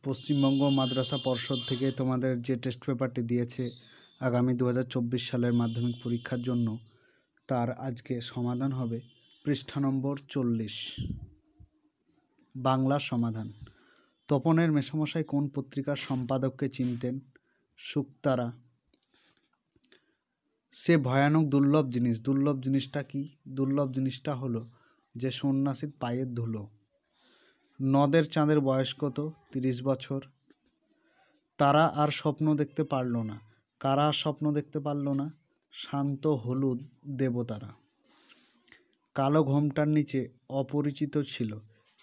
পশ্চিমবঙ্গ মাদ্রাসা পর্ষদ থেকে তোমাদের যে টেস্ট পেপারটি দিয়েছে আগামী 2024 সালের মাধ্যমিক পরীক্ষার জন্য, তার আজকে সমাধান হবে পৃষ্ঠা নম্বর 40, বাংলা সমাধান। তপনের মেসমশাই কোন পত্রিকার সম্পাদককে চিনতেন? শুকতারা। সে ভয়ানক দুর্লভ জিনিস। দুর্লভ জিনিসটা কি? দুর্লভ জিনিসটা হলো যে সন্ন্যাসীর পায়ের ধুলো। নদের চাঁদের বয়স কত? 30 বছর। তারা আর স্বপ্ন দেখতে পারল না। কারা স্বপ্ন দেখতে পারল না? শান্ত হলুদ দেবতারা। কালো ঘোমটার নিচে অপরিচিত ছিল।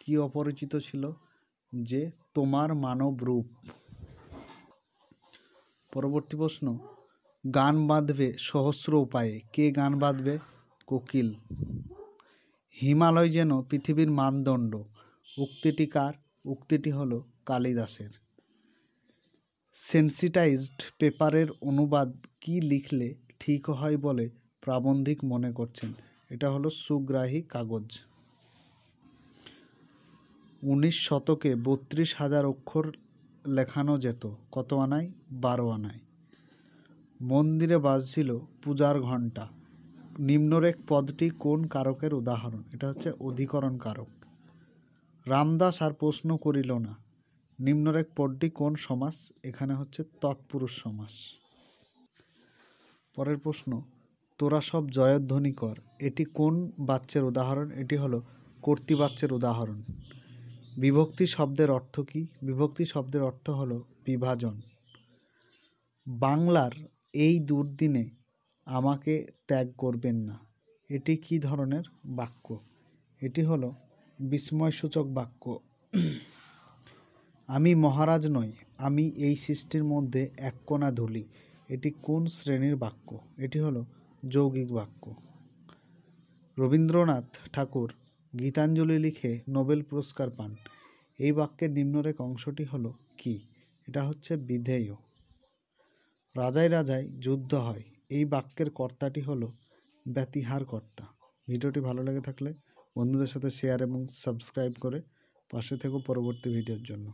কি অপরিচিত ছিল? যে তোমার মানব রূপ। পরবর্তী প্রশ্ন, গান বাঁধবে সহস্র উপায়ে। কে গান বাঁধবে? কোকিল। হিমালয় যেন পৃথিবীর মানদণ্ড। উক্তিটি কার? উক্তিটি হলো কালিদাসের। সেন্সিটাইজড পেপারের অনুবাদ কি লিখলে ঠিক হয় বলে প্রাবন্ধিক মনে করছেন? এটা হলো সুগ্রাহী কাগজ। 19 শতকে 32,000 অক্ষর লেখানো যেত। কত আনায়? 12 আনায়। মন্দিরে বাজছিল পূজার ঘণ্টা। নিম্নরেখ পদটি কোন কারকের উদাহরণ? এটা হচ্ছে অধিকরণ কারক। রামদাস আর প্রশ্ন করিল না। নিম্নরেখ পদটি কোন সমাস? এখানে হচ্ছে তৎপুরুষ সমাস। পরের প্রশ্ন, তোরা সব জয়ধ্বনি কর, এটি কোন বাচ্যের উদাহরণ? এটি হলো কর্তৃবাচ্যের উদাহরণ। বিভক্তি শব্দের অর্থ কি? বিভক্তি শব্দের অর্থ হলো বিভাজন। বাংলার এই দুর্দিনে আমাকে ত্যাগ করবেন না, এটি কি ধরনের বাক্য? এটি হলো বিস্ময়সূচক বাক্য। আমি মহারাজ নই, আমি এই সৃষ্টির মধ্যে এক কণা ধূলি, এটি কোন শ্রেণীর বাক্য? এটি হলো যৌগিক বাক্য। রবীন্দ্রনাথ ঠাকুর গীতাঞ্জলি লিখে নোবেল পুরস্কার পান। এই বাক্যের নিম্নরেখ অংশটি হলো কি? এটা হচ্ছে বিধেয়। রাজায় রাজায় যুদ্ধ হয়, এই বাক্যের কর্তাটি হলো ব্যতিহার কর্তা। ভিডিওটি ভালো লেগে থাকলে বন্ধুদের সাথে শেয়ার এবং সাবস্ক্রাইব করে পাশে থেকো পরবর্তী ভিডিওর জন্য।